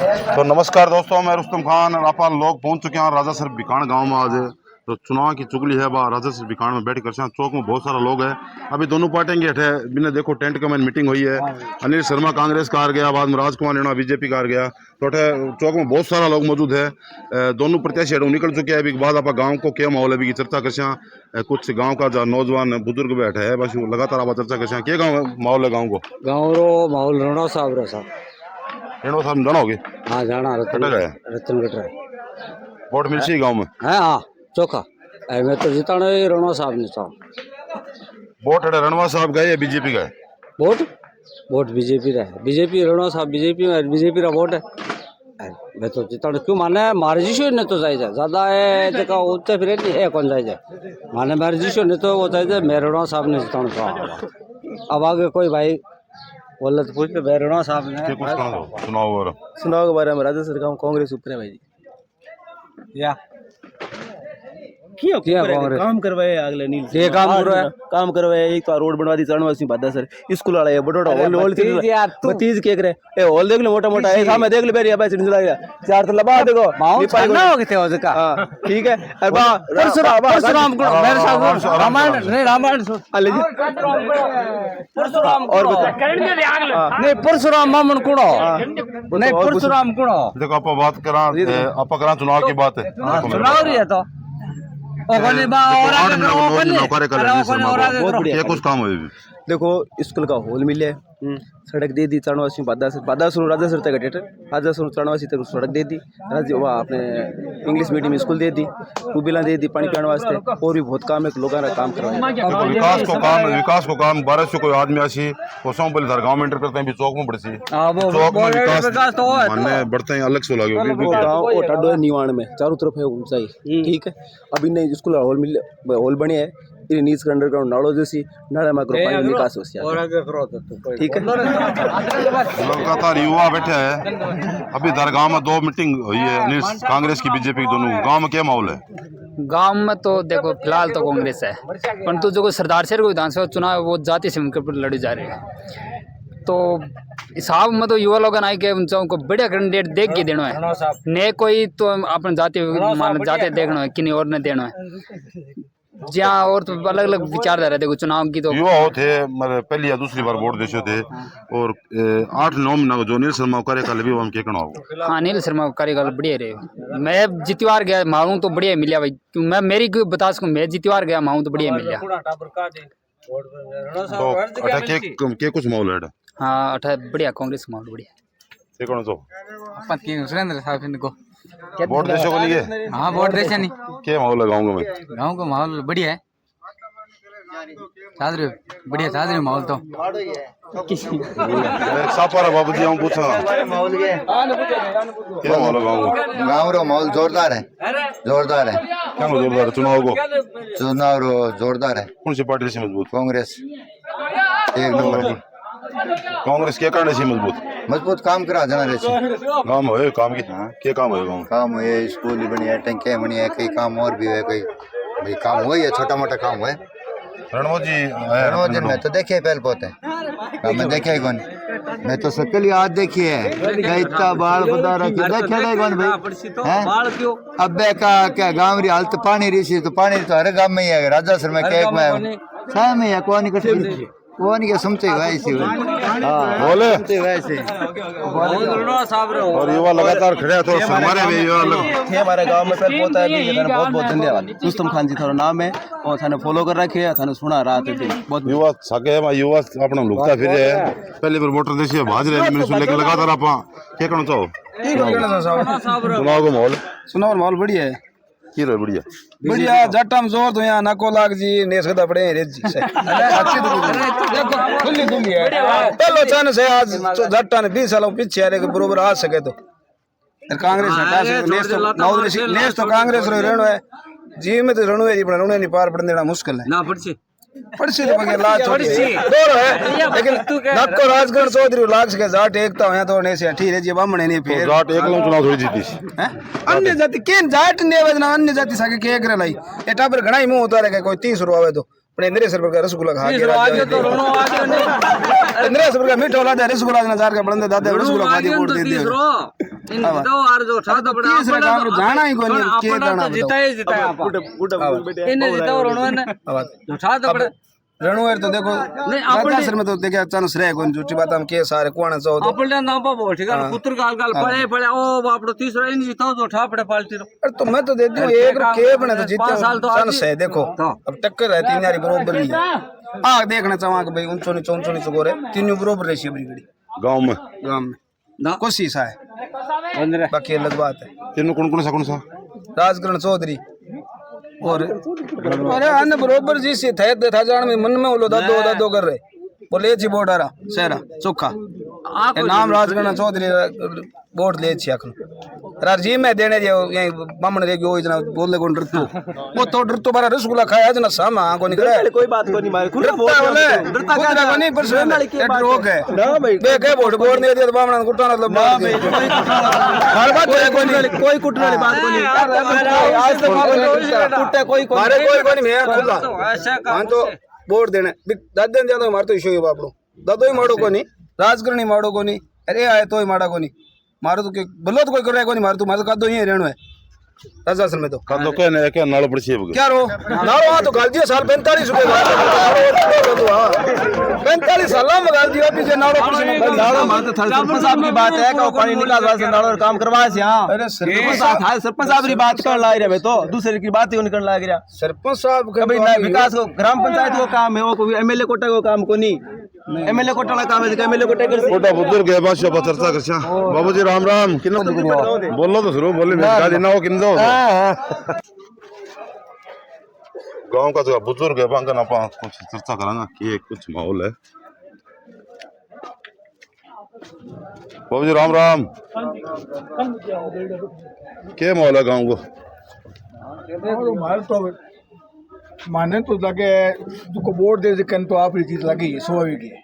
तो नमस्कार दोस्तों, मैं रुस्तम खान और आप लोग पहुंच चुके हैं राजा सर बिकान गांव में। आज तो चुनाव की चुगली है बा राजा सर बिकान में बैठ कर चौक में बहुत सारा लोग है। अभी दोनों पार्टियों के हटे बिना देखो टेंट का मीटिंग हुई है। अनिल शर्मा कांग्रेस का हार गया, बाद में राजकुमार लेना बीजेपी का हार गया। तो अठे चौक में बहुत सारा लोग मौजूद है। दोनों प्रत्याशी हटो निकल चुके हैं। अभी बाद आप गाँव को क्या माहौल है अभी की चर्चा कर। कुछ गाँव का जो नौजवान बुजुर्ग बैठे है बस लगातार आप चर्चा कर क्या गाँव माहौल है गाँव को। गाँव रो माहौल रणो साहब रो साहब रेणु साहब जाना हाँ जाना रतन गटर वोट मिल सी गाँव में है। हाँ चोखा मैं तो जिताना ही रणो साहब ने साहब वोट रणवा साहब गए बीजेपी का वोट बीजेपी रा है। बीजेपी रणो साहब बीजेपी में बीजेपी रा वोट है। मैं तो जिताना क्यों माने मारे जीशो ने तो जाए ज्यादा है जगह उच्च फिर नहीं कौन जाए माने मारे जीशो ने तो वो जाए मैं रणो साहब ने जिताना चाहूँ। अब आगे कोई भाई बोले तो पूछ ले मैं रणो साहब ने चुनाव के बारे में राजा सरकार कांग्रेस ऊपर है भाई जी या काम करवाए अगले नील ये काम करवाए। एक तो रोड बनवा दी चरणवासी बादा सर स्कूल वाला है बड़ोड़ा हॉल तीज के करे ए हॉल देख लो मोटा मोटा है सामने देख लो बेरी अब चला गया चार तो लबा देखो ना हो गए थे उसका। हां ठीक है अरे परशुराम को मेरे साथ रामायण नहीं रामायण परशुराम और नहीं परशुराम मामन कुड़ो नहीं परशुराम कुड़ो। देखो आप बात करा चुनाव की बात है। चुनाव रही है तो कुछ काम हुए देखो स्कूल का हॉल मिले सड़क दे दी चरणवासी बादासुर राजा सर तक राजा सर चरणवासी तक सड़क दे दी वहाँ अपने इंग्लिश मीडियम स्कूल दे दी ट्यूबवेल दे दी पानी पीने वास्ते और भी बहुत काम है लोगों का काम करवाए। विकास को काम 1200 कोई आदमी आसी गाँव में एंटर करते हैं चौक में बढ़ती चौक में विकास मानने बढ़ते हैं अलग से लगे गाँव टाडो निवाण में चारों तरफ है ऊंचाई ठीक है। अभी नहीं स्कूल हॉल बने है नीच अंडरग्राउंड नाड़ो जैसी नाले में पानी निकास हो ठीक है। लगातार युवा बैठे हैं। अभी दरगाह में 2 मीटिंग हुई है कांग्रेस की बीजेपी की दोनों। गांव में क्या माहौल है? गांव में तो देखो फिलहाल तो कांग्रेस है, परंतु जो सरदार शहर को विधानसभा चुनाव वो जाति समीकरण पर लड़े जा रहे हैं। तो हिसाब में तो युवा लोग आए के उनको बढ़िया कैंडिडेट देख के देना है, ने कोई तो अपने जाते देखना है कि और ने देना है जहाँ और तो अलग अलग विचारधारा देखो चुनाव की। तो युवा थे मतलब पहली या दूसरी बार वोट देते थे और 8-9 महीना जो नील शर्मा कार्यकाल भी हम क्या करना। हाँ नील शर्मा कार्यकाल बढ़िया रहे। मैं जितवार गया मारू तो बढ़िया मिला भाई। मैं मेरी बता सकूँ मैं जितवार गया मारू तो बढ़िया मिला। तो के कुछ माहौल है? हाँ अठा बढ़िया कांग्रेस माहौल बढ़िया। सुरेंद्र साहब इनको वोट देशो को नहीं है? हाँ वोट देशा नहीं। क्या माहौल है गाँव में? गाँव का माहौल बढ़िया है, सादरे बढ़िया सादरे माहौल तो सापारा बाबू जी हम पूछा क्या माहौल है गाँव रो माहौल जोरदार है क्या जोरदार है चुनाव रो जोरदार है। कौन सी पार्टी से मजबूत? कांग्रेस एक नंबर की। कांग्रेस के कारण से मजबूत काम करा जना रहे काम है काम की क्या काम है गाँव काम है स्कूल ही बनी है टंकियाँ बनी है कई काम और भी है कई भाई काम हुआ है छोटा मोटा काम है। रणमोद जी मैं तो देखे पहले बहुत है मैं देखे कौन मैं तो सकल आज देखी है इतना बाल बता रखी देखे कौन भाई अब का क्या गाँव री हालत पानी रही तो पानी तो हर गाँव में ही है। राजा सर में केक में शाम में कौन कट वो नहीं क्या सुनते वैसे बोले वैसे और युवा लगातार खड़े तो हमारे भी थे हमारे गांव में पहले होता है। बहुत बहुत धन्यवाद। रुस्तम खान जी थारा नाम है और थाने फॉलो कर रखे है थाने सुना रात है बहुत युवा सके युवा अपना लुकता फिर है पहले पर वोटर देसी भाज रहे मैंने सुन लेके लगातार आप क्या करना चाहो? चुनाव माहौल बढ़िया है की रे बढ़िया बढ़िया जट्टम जोर तो यहाँ नको लाग जी ने सदा पड़े रेज जी अच्छी तो खुली खुली है पहले चांस है आज जट्टा ने 20 सालों पीछे आने के बरोबर आ सके तो कांग्रेस हटा सके नेस तो कांग्रेस रो रहनो है जी में तो रणु है जी रणु नहीं पार पड़ने देना मुश्किल है ना पड़सी तो बगे लाज छोड़ी दौड़ है लेकिन नक्को राजगढ़ चौधरी लाग सके जाट एकता है तो ने से ठीक है जी बामणे नहीं फिर जाट एक लो चुनाव थोड़ी जीती हैं अन्य जाति केन जाट ने वजना अन्य जाति सके के करे लाई एटा पर घणाई मुंह उतारे के कोई 30 रुपया आवे तो पण नरेश पर रसगुल्ला खा के आज तो रोनो आज नरेश पर मीठा वाला रसगुल्ला ना जार का बंदे दादा रसगुल्ला खा दी वोट दे दिया इन जिताओ और जो उठा तो बड़ा तीसरा काम जाना ही कोनी के जाना जिताया आप इन्हें जिताओ रणो ने उठा तो बड़ा रणवीर तो देखो राजासर में तो देखा चांस रहे कोनी झूठी बात हम के सारे कोण सो तो अपन नाम पर बोल ठीक है पुत्र गाल गाल पड़े पड़े ओ बाप रो तीसरा इन जिताओ तो उठा पड़े पार्टी रो अरे तो मैं तो देती हूँ एक के बने तो जीते चांस है देखो अब टक्कर है तीन यारी बरोबर ही आ देखना चाहवा कि भाई ऊंचो नीचो गोरे तीनों बरोबर रही बड़ी गड़ी गाँव में ना कोशिश है बाकी अलग बात है तीनों कौन सा राजकरण चौधरी और अरे अन्य बरोबर जी से थे था जान में मन में बोलो दादो कर रहे बोले छी बोर्ड आरा सेरा चोखा नाम राजकरण चौधरी बोर्ड ले छी अखन रार जी में देने जे यही बामण रे गयो इतना बोले कोन डरतो वो तो डरतो बारा रसगुल्ला खाया जना सामा को निकले कोई बात को नहीं मारे खुद बोले डरता का नहीं पर रोग है ना भाई बे के बोर्ड ने दिया बामण कुटना मतलब ना भाई हर बात कोई कुटने वाली बात को नहीं आज तक कुटे कोई मारे कोई नहीं मैं खुला हां तो बोर्ड देने दादन ज्यादा मार तो इशू बापड़ो दादो ही मारो को नहीं राजकरणी मारो को नहीं अरे आए तो ही मारा को नहीं मारो तो के भलो तो कोई कर रहा है को नहीं मारो तू मारो कादो ही रहनो है राजासन में तो कादो कहने क्या नालो पड़ सी क्या रो नालो आ तो गाल दिया साल 45 रुपए 45 साल में गाल दिया पीछे नालो पड़ सी नालो मार तो सरपंच साहब की बात है का पानी निकाल वाले नालो काम करवा से हां अरे सरपंच साहब की बात कर ला रहे तो दूसरे की बात ही निकल ला गया सरपंच साहब का भाई विकास को ग्राम पंचायत को काम है वो कोई एमएलए कोटा को काम को नहीं एमएलए कोटा का काम है एमएलए कोटा कर कोटा बुजुर्ग है बादशाह पर चर्चा करछा बाबूजी राम राम किन बोलो तो शुरू बोले गाली ना हो किन दो गांव का जो बुजुर्ग है बांका ना पा कुछ चर्चा करांगा कि कुछ माहौल है बाबूजी राम राम क्या माहौल है गांव को माने तो लगे तुको वोट दे जिकन तो आप चीज लगी स्वाभाविक है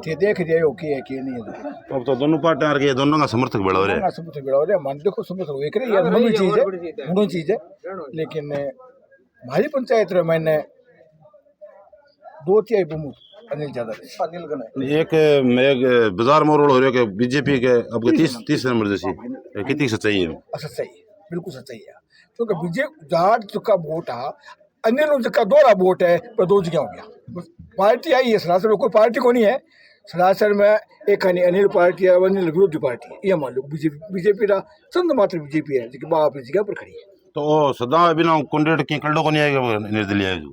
ते देख जाए ओके है कि नहीं है अब तो दोनों पार्टियां आ रही है दोनों का समर्थक बढ़ा रहे ना समझ बिड़ा रे मन देखो समझ एक रे यार मनी चीज है लेकिन हमारी पंचायत रे मैंने 2-3 बहुमत अनिल ज्यादा अनिल गना एक मेघ बाजार में रोड हो रहा है कि बीजेपी के अब 30 नंबर जैसी कितनी सच्चाई है सच्चाई बिल्कुल सच्चाई है क्योंकि बीजेपी जाट का वोट है अनिल का दोहरा वोट है पर 2 जगह हो गया पार्टी आई है सरासर में कोई पार्टी को नहीं है सरासर में एक अनिल पार्टी है अनिल विरोधी पार्टी है ये मान लो बीजेपी का चंद मात्र बीजेपी है जो बाप जगह पर खड़ी है तो सदा बिना कैंडिडेट की कल्डो को नहीं आएगा निर्दलीय है जो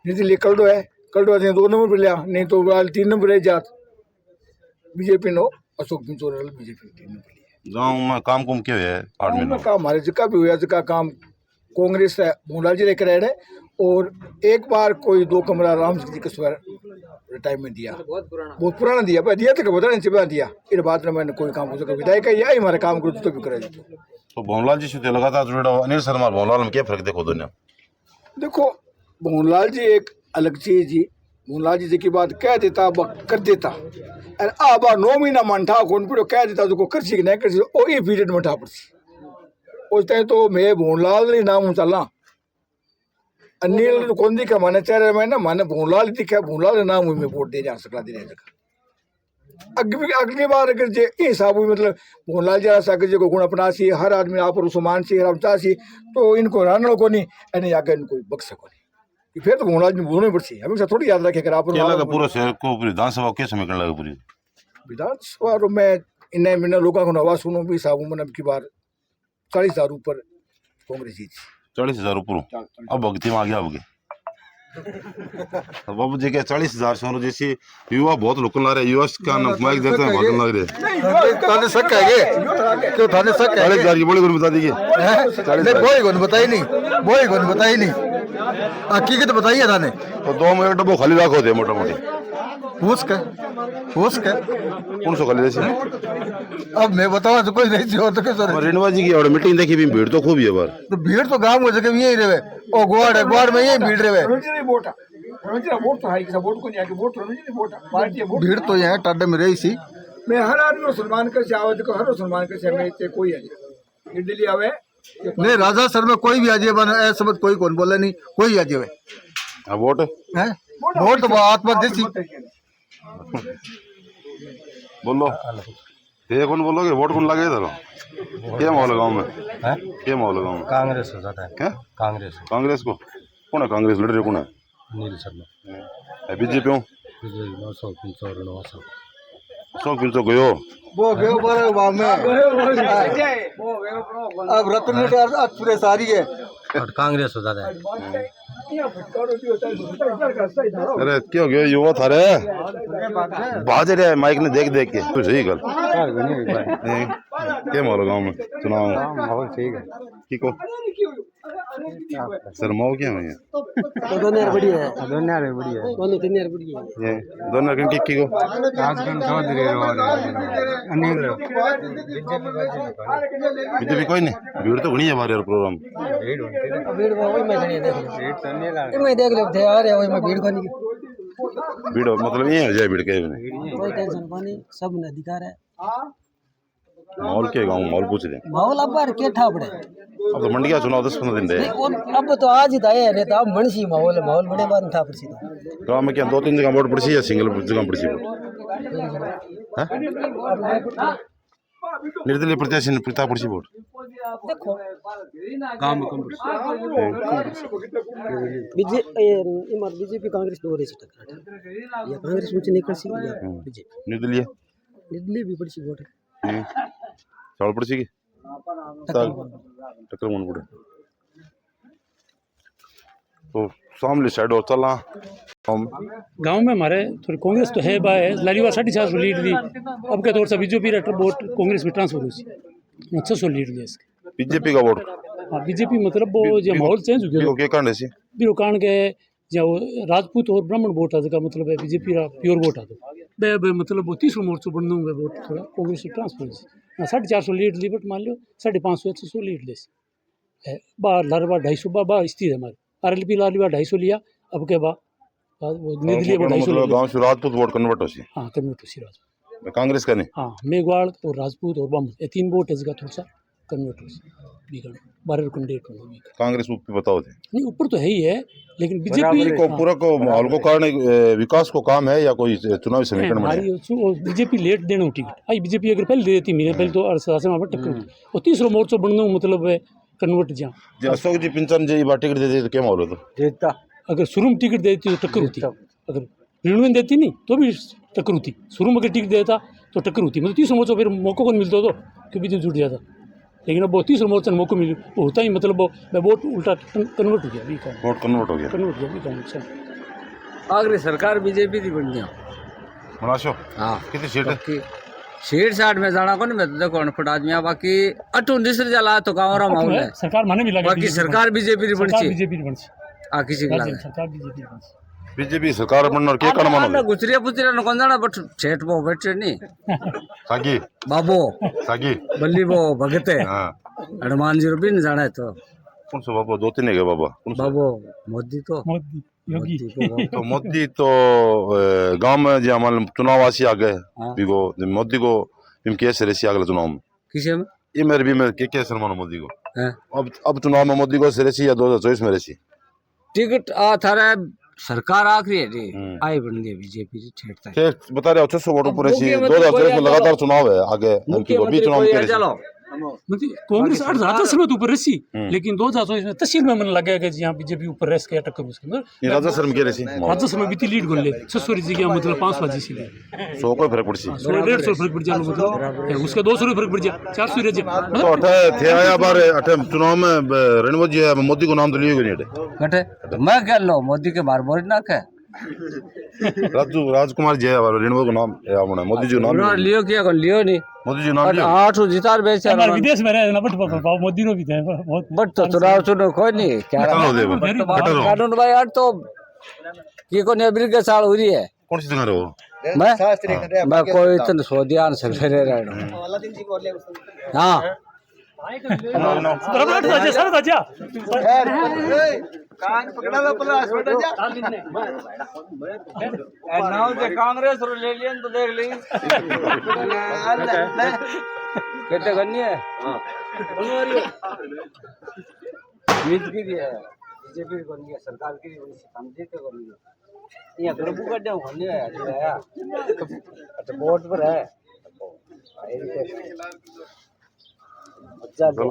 निर्दलीय कल्डो है 2 नंबर पर लिया नहीं तो 3 नंबर रह जात बीजेपी नो अशोक पिंचोरल बीजेपी 3 नंबर लिया गाँव में काम कुम क्यों है 8 महीने काम हमारे जिका भी हुआ जिका काम कांग्रेस है मोहनलाल जी लेकर रहे और एक बार कोई 2 कमरा राम जी के स्वर रिटायरमेंट दिया बहुत पुराना दिया पर दिया तो बता नहीं दिया इस बात में मैंने कोई काम हो सका विधायक या हमारे काम करो तो भी करा तो भवनलाल जी से लगातार जुड़ा अनिल शर्मा भवनलाल में क्या फर्क देखो दोनों देखो मोहनलाल जी एक अलग चीज जी मोहनलाल जी की बात कह देता कर देता और अब 9 महीना मंठा कौन पड़ो कह देता तो कर सी नहीं कर सी ओ ये पीरियड मंठा पड़ उस टाइम तो मैं भवनलाल नहीं नाम चलना अनिल कौन दी का माने चाह मैं ना माने भूनलाल दिखा भूनलाल नाम में वोट दे जा सकला दे अगली बार अगर जे हिसाब मतलब भूनलाल जरा सा जो गुण अपना सी हर आदमी आप समान सी हर चासी तो इनको रानो को नहीं एने आगे इनको बख्श को नहीं फिर तो भूनलाल जी बोलने पड़ती हमेशा थोड़ी याद रखे अगर आप पूरा शहर को पूरी विधानसभा कैसे में करने लगा पूरी विधानसभा मैं इन्हें मैंने लोगों को आवाज सुनो भी साहब मन की बार 40,000 ऊपर कांग्रेस जीत 40,000 ऊपर अब भक्ति में आ गया अब बाबू जी के 40,000 सोनू जैसी युवा बहुत लोग ला रहे युवा का नाम माइक देते हैं बहुत लग रहे थाने शक है क्यों थाने शक है 40,000 की बड़ी बता दीजिए बोई को बताई नहीं हकीकत बताइए थाने तो 2 में डब्बो खाली रखो थे मोटा मोटी पूछ के कौन सो खाली जैसे अब मैं बताऊं तो कोई नहीं हो तो कैसे रेणुवा जी की और मीटिंग देखी भी भीड़ तो खूब है बार तो भीड़ तो गांव में जगह यही रहे ओ ग्वाड़ में यही भीड़ रहे वोट तो है वोट को नहीं आके वोट वोट पार्टी वोट भीड़ तो यहाँ टाडे में रही सी मैं हर आदमी को सम्मान कर आवाज को हर सम्मान कर मैं इतने कोई है दिल्ली आवे नहीं राजा सर में कोई भी आजे बना ऐसा मत कोई कौन बोले नहीं कोई आजे वोट है वोट तो आत्मा देसी बोलो ये कौन बोलोगे वोट कौन लगे इधर क्या माहौल है गाँव में क्या माहौल है गाँव में कांग्रेस हो जाता है क्या कांग्रेस कांग्रेस को कौन है कांग्रेस लड़ रहे कौन है नील शर्मा बीजेपी हूँ विजय 900 500 गयो वो गयो पर वहां में अब रतन पूरे सारी है और कांग्रेस हो जाता है अरे क्यों गयो युवा था रे बाज रहे माइक ने देख देख के तू सही गल क्या माहौल है गाँव में चुनाव माहौल ठीक है ठीक हो सर माओ क्या है दोनों यार बढ़िया है दोनों यार बढ़िया है दोनों तीन यार बढ़िया है ये दोनों कन की को राजगुण चौधरी और अनिल बीजेपी कोई नहीं भीड़ तो घनी है हमारे यार प्रोग्राम भीड़ वही मैं नहीं देख लो मैं देख लो थे आ रहे वही मैं भीड़ को नहीं भीड़ मतलब ये है जय भीड़ के कोई टेंशन नहीं सब ने अधिकार है माहौल के गाँव माहौल पूछ रहे माहौल अब बार क्या था बड़े अब तो मंडी का चुनाव 10-15 दिन रहे अब तो आज ही था ये नहीं तो अब मनसी माहौल बड़े बार था पड़सी गाँव में क्या 2-3 जगह वोट पड़ी या सिंगल जगह पड़ी निर्दलीय प्रत्याशी ने पिता पड़ी वोट देखो गांव में कम बीजेपी कांग्रेस दो रेस टक्कर या कांग्रेस मुझे निकल सी या बीजेपी निर्दलीय भी बड़ी सी वोट है चावल पड़ी की टक्कर मन पड़े तो सामने साइड और चला गांव में हमारे थोड़ी कांग्रेस तो है बाय लारी बार 450 लीड दी अब के तौर से बीजेपी रेटर वोट कांग्रेस में ट्रांसफर हुई 600 लीड दी इसके बीजेपी का वोट हाँ बीजेपी मतलब वो जो माहौल चेंज हो गया क्या कारण है बीरो कारण के जो राजपूत और ब्राह्मण वोट आ का मतलब है बीजेपी रा प्योर वोट आ तो मतलब वो 30 मोर्चो बनने हुए वोट थोड़ा कांग्रेस से ट्रांसफर 450 लीड ली बट मान लो 550-600 लीड ले बार लार बार 250 बार स्थित है हमारे आरएलपी लारी बार 250 लिया अब के बाद वो निर्दलीय 250 गांव से राजपूत वोट कन्वर्ट हो सी हाँ कन्वर्ट हो सी राजपूत कांग्रेस का नहीं हाँ मेघवाड़ और राजपूत और ब्राह्मण ये 3 वोट है इसका थोड़ा सा कन्वर्ट हो सी 12 कैंडिडेट कांग्रेस ऊपर बताओ थे नहीं ऊपर तो है ही है लेकिन बीजेपी को पूरा को माहौल को कारण विकास को काम है या कोई चुनावी समीकरण में बीजेपी लेट देना टिकट आई बीजेपी अगर पहले दे देती मेरे पहले तो शासन में टक्कर होती और तीसरा मोर्चो बनने मतलब है कन्वर्ट जहाँ अशोक जी पिंचन जी बार टिकट दे तो क्या माहौल होता जीतता अगर शुरू में टिकट देती तो टक्कर होती अगर रिन्यूएशन देती नहीं तो भी टक्कर होती शुरू में अगर टिकट देता तो टक्कर होती मतलब तीसरा मोर्चो फिर मौका को मिलता तो क्योंकि जो जुट जाता लेकिन अब वो तीसरा मोर्चा मौका मिले वो होता ही मतलब वोट उल्टा कन्वर्ट हो गया वोट कन्वर्ट हो गया अगली सरकार बीजेपी की बन गया मनाशो हाँ कितनी सीट है सीट साठ में जाना को नहीं मैं तो देखो अनपढ़ आदमी है बाकी 28 जला तो गाँव रा माहौल है सरकार माने भी लगा बाकी सरकार बीजेपी की बनी बीजेपी बन आ किसी के सरकार बीजेपी बन बीजेपी सरकार बनना और क्या कारण मानो गुजरिया पुजरिया न कौन जाना बट सेठ वो बैठे नहीं सागी बाबो सागी बल्ली वो भगते हाँ हनुमान जी भी नहीं जाना है तो कौन सा बाबा 2-3 है क्या बाबा बाबो मोदी तो मोदी योगी तो मोदी तो गांव में जो हमारे चुनाव आसी आ गए बिगो मोदी को इम कैसे रेसी अगले चुनाव में किसे में ये मेरे भी में क्या सलमान मोदी को हैं अब चुनाव में मोदी को रेसी या 2024 में रेसी टिकट आ थारा सरकार आखिरी है जी आई बन गई बीजेपी छेड़ता है बता रहे 600 वोट ऊपर रेसी 2024 में लगातार चुनाव है आगे एमपी को भी चुनाव में चलो मतलब कांग्रेस राज्यसभा में तो ऊपर रहसी लेकिन 2024 में तहसील में मन लगा कि यहाँ बीजेपी ऊपर रह के टक्कर उसके अंदर ये राज्यसभा में क्या रेसी राज्यसभा में भी लीड गोल ले 600 जगह मतलब 500 जी सी ले 100 कोई फर्क पड़सी 100-150 फर्क पड़ जाए मतलब उसका 200 फर्क पड़ जाए 400 रह जाए तो अठे थे आया बार अठे चुनाव में रणवत जी मोदी को नाम तो लिए नहीं घटे मैं क्या लो मोदी के बार बोल ना के राजकुमार जी है रणवत को नाम है मोदी जी को नाम लियो किया कौन लियो नहीं मोदी जी नाम लिया 8 जितार बेचे विदेश में रहे ना बट मोदी नो भी थे बहुत बट तो चुनाव चुनो कोई नहीं क्या कानून भाई यार तो ये कौन अमेरिका के साल हो रही है कौन सी जगह रहो मैं कोई इतने सोदियान से रह रहा हूँ हाँ कांग्रेस ले लिया तो देख ली कहते करनी है बीजेपी है सरकार की यहाँ प्रभु का वोट पर है चलो